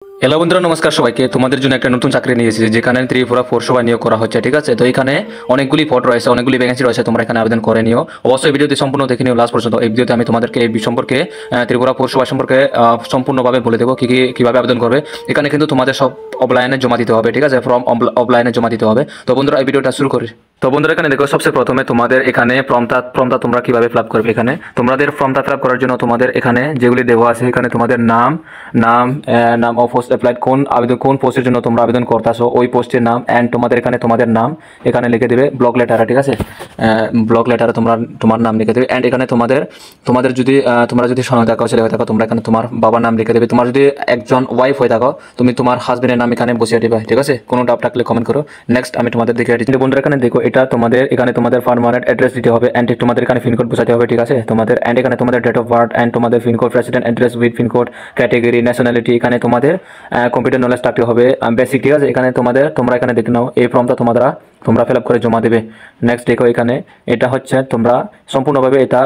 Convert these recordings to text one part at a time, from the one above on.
Hello বন্ধুরা, নমস্কার সবাইকে। তোমাদের জন্য একটা নতুন চাকরি নিয়ে এসেছি, যেখানে ত্রিপুরা পৌরসভা নিয়োগ করা হচ্ছে। ঠিক আছে, তো এখানে অনেকগুলি পদ রয়েছে, অনেকগুলি ভ্যাকেন্সি রয়েছে। তোমরা এখানে আবেদন করে নিও। অবশ্যই ভিডিওটি সম্পূর্ণ দেখে নিও লাস্ট পর্যন্ত। এই ভিডিওতে আমি তোমাদেরকে এই সম্পর্কে ত্রিপুরা পৌরসভা সম্পর্কে সম্পূর্ণভাবে বলে দেবো কিভাবে আবেদন করবে। এখানে কিন্তু তোমাদের সব অফলাইনে জমা দিতে হবে। ঠিক আছে, ফর্ম অফলাইনে জমা দিতে হবে। তো বন্ধুরা, এই ভিডিওটা শুরু করি। তো বন্ধুরা, এখানে দেখো, সবচেয়ে প্রথমে তোমাদের এখানে ফর্মটা তোমরা কিভাবে ফিল আপ করবে। এখানে তোমাদের ফর্মটা ফিল আপ করার জন্য তোমাদের এখানে যেগুলি দেওয়া আছে, এখানে তোমাদের নাম অফ পোস্ট অ্যাপ্লাইড, কোন পোস্টের জন্য তোমরা আবেদন করতেছো, ওই পোস্টের নাম অ্যান্ড তোমাদের এখানে তোমাদের নাম এখানে লিখে দেবে ব্লক লেটারে। ঠিক আছে, ব্লক লেটারে তোমার নাম লিখে দেবে। অ্যান্ড এখানে তোমাদের যদি তোমরা যদি সন্তান থাকো, ছেলে হয়ে থাকো, তোমরা এখানে তোমার বাবার নাম লিখে দেবে। তোমার যদি একজন ওয়াইফ হয়ে থাকো, তুমি তোমার হাজবেন্ডের নাম এখানে বসিয়ে দেবে। ঠিক আছে, কোনো ডাউট থাকলে কমেন্ট করো। নেক্সট আমি তোমাদের দেখে দিচ্ছি। বন্ধুরা, এখানে দেখো, এটা এখানে তোমাদের পার্মানেন্ট অ্যাড্রেস দিতে হবে অ্যান্ড তোমাদের এখানে পিনকোড বসাতে হবে। ঠিক আছে, এখানে তোমাদের ডেট অফ বার্থ অ্যান্ড তোমাদের pincode, present address with pincode, category, nationality. এখানে তোমাদের কম্পিউটার নলেজ থাকতে হবে বেসিক। ঠিক আছে, এখানে তোমরা এখানে দেখে নাও, এই ফর্মটা তোমরা ফিল আপ করে জমা দেবে। নেক্সট দেখো, এখানে এটা হচ্ছে তোমরা সম্পূর্ণভাবে এটা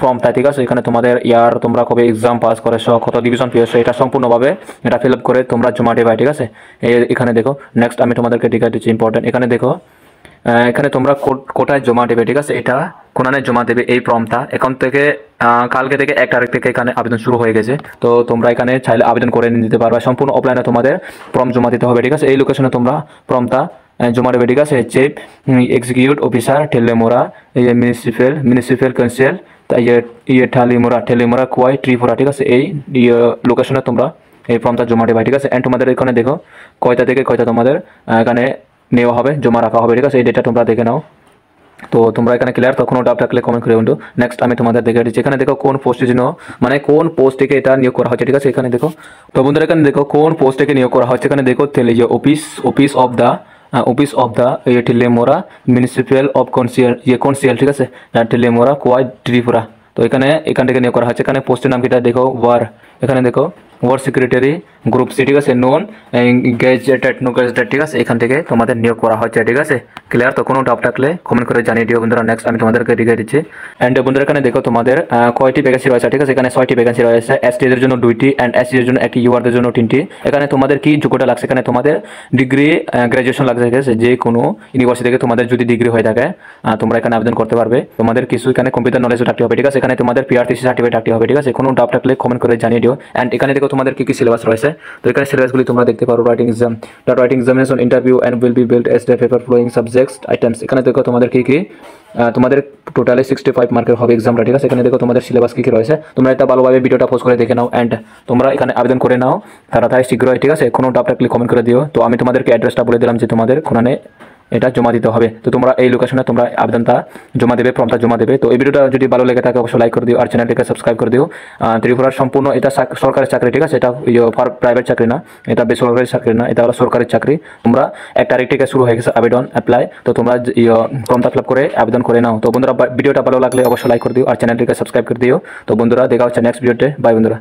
ফর্মটা। ঠিক আছে, এখানে তোমাদের তোমরা কবে এক্সাম পাস করেছো, কত ডিভিশন পেয়েছো, এটা সম্পূর্ণভাবে এটা ফিল আপ করে তোমরা জমা দেবে। ঠিক আছে, এখানে দেখো। নেক্সট আমি তোমাদেরকে দেখা দিচ্ছি ইম্পর্টেন্ট। এখানে দেখো, এখানে তোমরা কোটায় জমা দেবে। ঠিক আছে, এটা কোনানে জমা দেবে এই ফর্মটা। এখন থেকে কালকে থেকে 1 তারিখ থেকে এখানে আবেদন শুরু হয়ে গেছে। তো তোমরা এখানে চাইলে আবেদন করে নিতে পারবে। সম্পূর্ণ অফলাইনে তোমাদের ফর্ম জমা দিতে হবে। ঠিক আছে, এই লোকেশনে তোমরা ফর্মটা জমা দেবে। ঠিক আছে, chief executive officer Teliamura, municipal council, Teliamura Khowai Tripura. ঠিক আছে, এই লোকেশনে তোমরা এই ফর্মটা জমা দেবে। ঠিক আছে, এন্ড তোমাদের এখানে দেখো কয়টা থেকে কয়টা তোমাদের এখানে নেওয়া হবে, জমা রাখা হবে। ঠিক আছে, এই ডেটা তোমরা দেখে নাও। তো তোমরা এখানে ক্লিয়ার, তো কোনো ডাউট থাকলে কমেন্ট করে বন্ধু। নেক্সট আমি তোমাদের দেখে দিচ্ছি। এখানে দেখো কোন পোস্টের জন্য, মানে কোন পোস্ট থেকে এটা নিয়োগ করা হচ্ছে। ঠিক আছে, এখানে দেখো। তো বন্ধুরা, এখানে দেখো কোন পোস্ট থেকে নিয়োগ করা হচ্ছে। এখানে দেখো office of the Teliamura municipal of council. ঠিক আছে, টিলেমোড়া কোয়াই ত্রিপুরা। তো এখান থেকে নিয়োগ করা হচ্ছে। এখানে পোস্টের নাম কিটা দেখো, এখানে দেখো ওয়ার সেক্রেটারি গ্রুপ সি। ঠিক আছে, নন গেজেটেড, নো গেজেটেড। ঠিক আছে, এখান থেকে তোমাদের নিয়োগ করা হচ্ছে। ঠিক আছে, ক্লিয়ার। তো কোনো ডাউট থাকলে কমেন্ট করে জানিয়ে দিও বন্ধুরা। নেক্সট আমি তোমাদেরকে দেখিয়ে দিচ্ছি। অ্যান্ড বন্ধুরা, এখানে দেখো তোমাদের কয়টি ভ্যাকেন্সি রয়েছে। ঠিক আছে, এখানে 6টি ভ্যাকেন্সি রয়েছে। এসটি এর জন্য 2টি অ্যান্ড এসসি এর জন্য 1টি, ইউআরদের জন্য 3টি। এখানে তোমাদের কি যোগ্যতা লাগছে, এখানে তোমাদের ডিগ্রি, গ্র্যাজুয়েশন লাগছে। ঠিক আছে, যে কোনো ইউনিভার্সিটি থেকে তোমাদের যদি ডিগ্রি হয়ে থাকে, তোমরা এখানে আবেদন করতে পারবে। তোমাদের কিছু এখানে কম্পিউটার নলেজও থাকতে হবে। ঠিক আছে, এখানে তোমাদের পিআরটিসি সার্টিফিকেট থাকতে হবে। ঠিক আছে, কোনো ডাউট থাকলে কমেন্ট করে জানিয়ে দিও। অ্যান্ড এখানে দেখো তোমাদের কি সিলেবাস রয়েছে। তো এখানে সিলেবাসগুলি তোমরা দেখতে পারো। Writing examination, interview and will be build as the paper following subjects items. এখানে দেখো তোমাদের কি তোমাদের টোটালি 65 মার্কের হবে এক্সামটা। ঠিক আছে, এখানে দেখো তোমাদের সিলেবাস কি রয়েছে। তোমরা এটা ভালোভাবে ভিডিওটা পোস্ট করে দেখে নাও অ্যান্ড তোমরা এখানে আবেদন করে নাও তাড়াতাড়ি শীঘ্রই। ঠিক আছে, কোনো ডাউট থাকলে কমেন্ট করে দিও। তো আমি তোমাদেরকে অ্যাড্রেসটা বলে দিলাম যে তোমাদের কোনানে এটা জমা দিতে হবে। তো তোমরা এই লোকেশনে তোমরা আবেদনটা জমা দেবে, ফর্মটা জমা দেবে। তো এই ভিডিওটা যদি ভালো লেগে থাকে অবশ্যই লাইক করে দিও আর চ্যানেলটিকে সাবস্ক্রাইব করে দিও। ত্রিপুরার সম্পূর্ণ এটা সরকারি চাকরি। ঠিক আছে, এটা প্রাইভেট চাকরি না, এটা বেসরকারি চাকরি না, এটা হলো সরকারি চাকরি। তোমরা 1 তারিখ থেকে শুরু হয়ে গেছে আবেদন অ্যাপ্লাই। তো তোমরা ফর্মটা ফিল আপ করে আবেদন করে নাও। তো বন্ধুরা, ভিডিওটা ভালো লাগলে অবশ্যই লাইক করে দিও আর চ্যানেলটিকে সাবস্ক্রাইব করে দিও। তো বন্ধুরা, দেখা হচ্ছে নেক্সট ভিডিওতে। বাই বন্ধুরা।